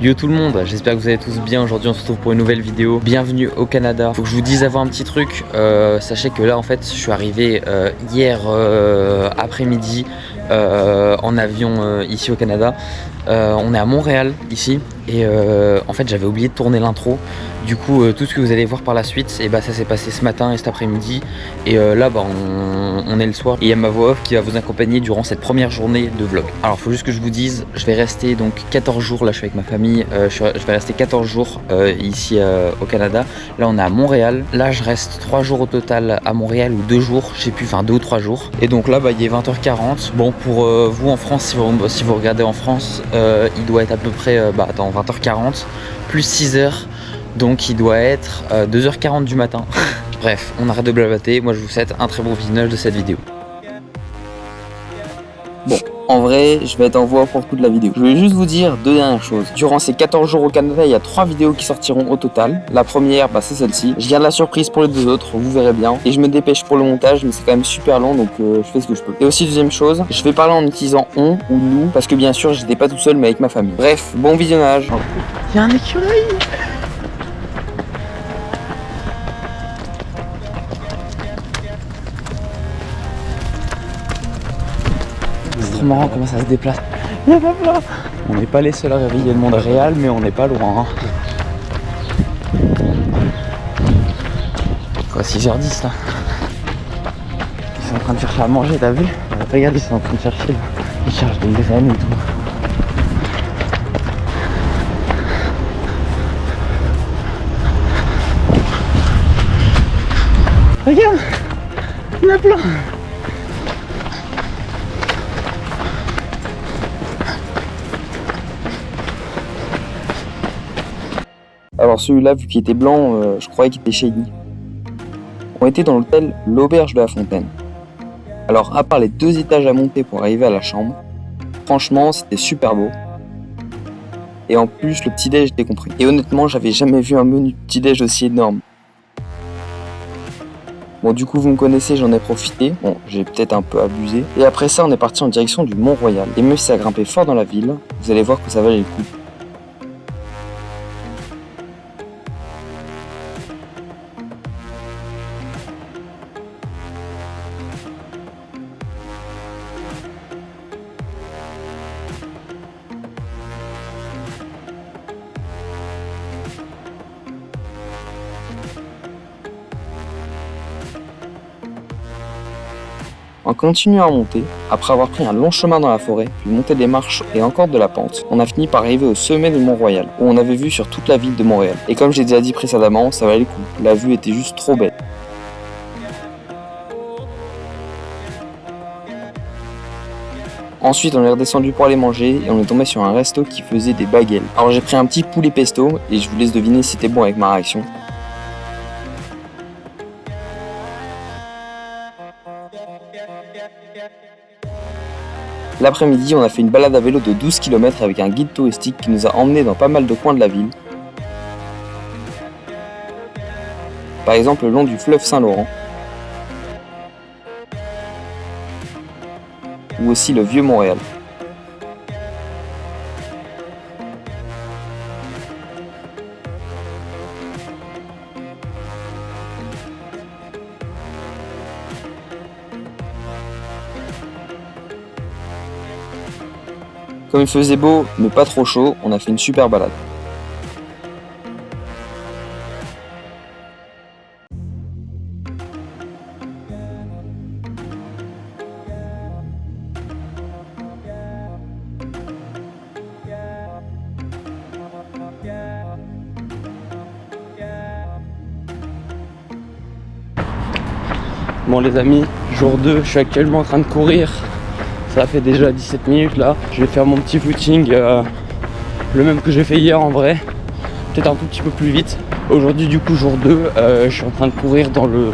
Yo tout le monde, j'espère que vous allez tous bien. Aujourd'hui on se retrouve pour une nouvelle vidéo. Bienvenue au Canada. Faut que je vous dise avant un petit truc, sachez que là en fait je suis arrivé hier après-midi en avion ici au Canada. On est à Montréal ici et en fait j'avais oublié de tourner l'intro. Du coup tout ce que vous allez voir par la suite, et bah, ça s'est passé ce matin et cet après-midi. Et là bah, on est le soir et il y a ma voix off qui va vous accompagner durant cette première journée de vlog. Alors faut juste que je vous dise, je vais rester donc 14 jours, là je suis avec ma famille, je vais rester 14 jours ici au Canada. Là on est à Montréal, là je reste 3 jours au total à Montréal ou 2 jours, je sais plus, enfin 2 ou 3 jours. Et donc là bah, il est 20h40, bon pour vous en France, si vous regardez en France, il doit être à peu près 20h40 plus 6h. Donc il doit être 2h40 du matin. Bref, on arrête de blablater. Moi je vous souhaite un très bon visionnage de cette vidéo. Bon, en vrai, je vais être en voix pour toute la vidéo. Je voulais juste vous dire deux dernières choses. Durant ces 14 jours au Canada, il y a 3 vidéos qui sortiront au total. La première, bah, c'est celle-ci. Je garde la surprise pour les deux autres, vous verrez bien. Et je me dépêche pour le montage, mais c'est quand même super long, donc je fais ce que je peux. Et aussi, deuxième chose, je vais parler en utilisant on ou nous, parce que bien sûr, j'étais pas tout seul, mais avec ma famille. Bref, bon visionnage. Il y a un écureuil. C'est trop marrant comment ça se déplace. Il y a papa. On n'est pas les seuls à réveiller le monde réel, mais on n'est pas loin. Quoi, 6h10 là. Ils sont en train de chercher à manger, t'as vu? Regarde, ils sont en train de chercher. Ils cherchent des graines et tout. Regarde, il y en a plein. Alors celui-là, vu qu'il était blanc, je croyais qu'il était shady. On était dans l'hôtel L'Auberge de la Fontaine. Alors à part les 2 étages à monter pour arriver à la chambre, franchement c'était super beau. Et en plus le petit-déj était compris. Et honnêtement j'avais jamais vu un menu de petit-déj aussi énorme. Bon du coup vous me connaissez, j'en ai profité. Bon j'ai peut-être un peu abusé. Et après ça on est parti en direction du Mont-Royal. Et même si ça grimpait fort dans la ville, vous allez voir que ça valait le coup. En continuant à monter, après avoir pris un long chemin dans la forêt, puis monté des marches et encore de la pente, on a fini par arriver au sommet du Mont-Royal, où on avait vu sur toute la ville de Montréal. Et comme j'ai déjà dit précédemment, ça valait le coup, la vue était juste trop belle. Ensuite on est redescendu pour aller manger et on est tombé sur un resto qui faisait des bagels. Alors j'ai pris un petit poulet pesto et je vous laisse deviner si c'était bon avec ma réaction. L'après-midi, on a fait une balade à vélo de 12 km avec un guide touristique qui nous a emmenés dans pas mal de coins de la ville. Par exemple le long du fleuve Saint-Laurent. Ou aussi le vieux Montréal. Comme il faisait beau, mais pas trop chaud, on a fait une super balade. Bon les amis, jour 2, je suis actuellement en train de courir. Ça fait déjà 17 minutes là. Je vais faire mon petit footing, le même que j'ai fait hier en vrai. Peut-être un tout petit peu plus vite. Aujourd'hui du coup jour 2, je suis en train de courir dans le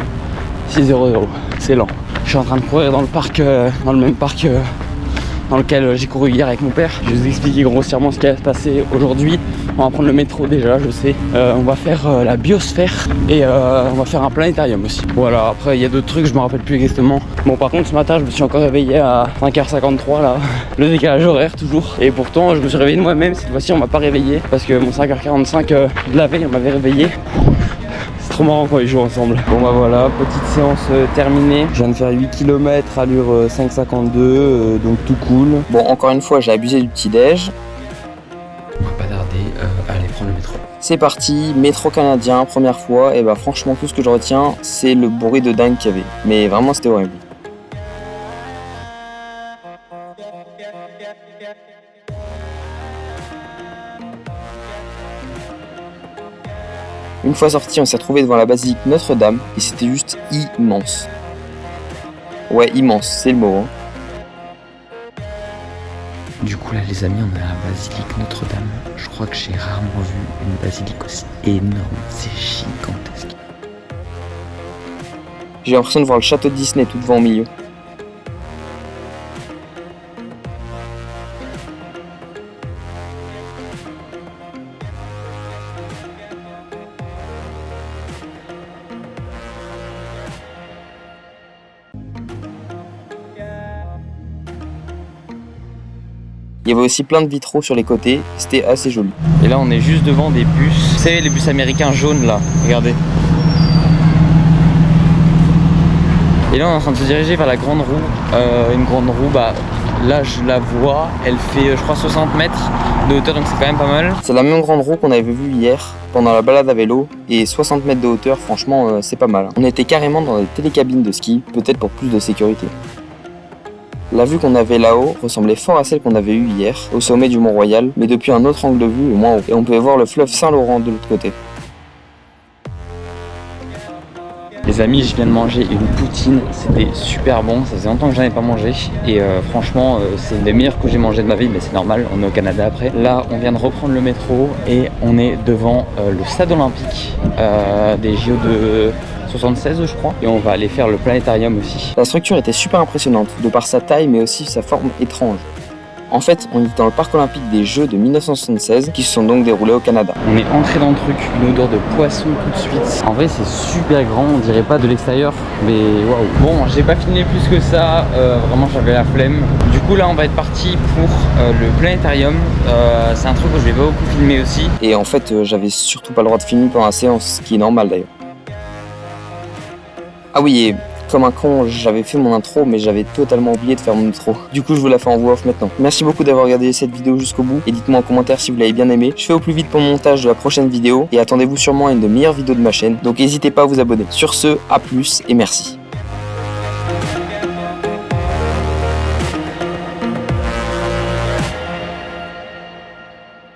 600. C'est lent. Je suis en train de courir dans le parc, dans le même parc dans lequel j'ai couru hier avec mon père. Je vais vous expliquer grossièrement ce qui va se passer aujourd'hui. On va prendre le métro déjà, je sais. On va faire la biosphère et on va faire un planétarium aussi. Voilà, après il y a d'autres trucs, je me rappelle plus exactement. Bon, par contre ce matin je me suis encore réveillé à 5h53 là, le décalage horaire toujours. Et pourtant je me suis réveillé de moi-même, cette fois-ci on m'a pas réveillé parce que mon 5h45 de la veille on m'avait réveillé. C'est trop marrant quand ils jouent ensemble. Bon bah voilà, petite séance terminée. Je viens de faire 8 km, allure 5,52, donc tout cool. Bon, encore une fois, j'ai abusé du petit-déj. On va pas tarder à aller prendre le métro. C'est parti, métro canadien, première fois. Et bah franchement, tout ce que je retiens, c'est le bruit de dingue qu'il y avait. Mais vraiment, c'était horrible. Une fois sorti, on s'est retrouvé devant la basilique Notre-Dame et c'était juste immense. Ouais, immense, c'est le mot. Hein. Du coup là les amis, on est à la basilique Notre-Dame. Je crois que j'ai rarement vu une basilique aussi énorme, c'est gigantesque. J'ai l'impression de voir le château de Disney tout devant au milieu. Il y avait aussi plein de vitraux sur les côtés, c'était assez joli. Et là on est juste devant des bus, vous savez les bus américains jaunes là, regardez. Et là on est en train de se diriger vers la grande roue, une grande roue, bah là je la vois, elle fait je crois 60 mètres de hauteur donc c'est quand même pas mal. C'est la même grande roue qu'on avait vue hier pendant la balade à vélo et 60 mètres de hauteur, franchement c'est pas mal. On était carrément dans des télécabines de ski, peut-être pour plus de sécurité. La vue qu'on avait là-haut ressemblait fort à celle qu'on avait eue hier, au sommet du Mont-Royal, mais depuis un autre angle de vue et moins haut. Et on pouvait voir le fleuve Saint-Laurent de l'autre côté. Les amis, je viens de manger une poutine, c'était super bon, ça faisait longtemps que j'en ai pas mangé et franchement c'est une des meilleures que j'ai mangé de ma vie, mais c'est normal, on est au Canada après. Là on vient de reprendre le métro et on est devant le stade olympique des JO de 76 je crois, et on va aller faire le planétarium aussi. La structure était super impressionnante, de par sa taille mais aussi sa forme étrange. En fait, on est dans le parc olympique des Jeux de 1976 qui se sont donc déroulés au Canada. On est entré dans le truc, une odeur de poisson tout de suite. En vrai, c'est super grand, on dirait pas de l'extérieur, mais waouh. Bon, j'ai pas filmé plus que ça, vraiment j'avais la flemme. Du coup, là, on va être parti pour le planétarium. C'est un truc que je vais pas beaucoup filmer aussi. Et en fait, j'avais surtout pas le droit de filmer pendant la séance, ce qui est normal d'ailleurs. Ah oui, et comme un con, j'avais fait mon intro, mais j'avais totalement oublié de faire mon outro. Du coup, je vous la fais en voix off maintenant. Merci beaucoup d'avoir regardé cette vidéo jusqu'au bout, et dites-moi en commentaire si vous l'avez bien aimé. Je fais au plus vite pour le montage de la prochaine vidéo, et attendez-vous sûrement à une de meilleures vidéos de ma chaîne, donc n'hésitez pas à vous abonner. Sur ce, à plus, et merci.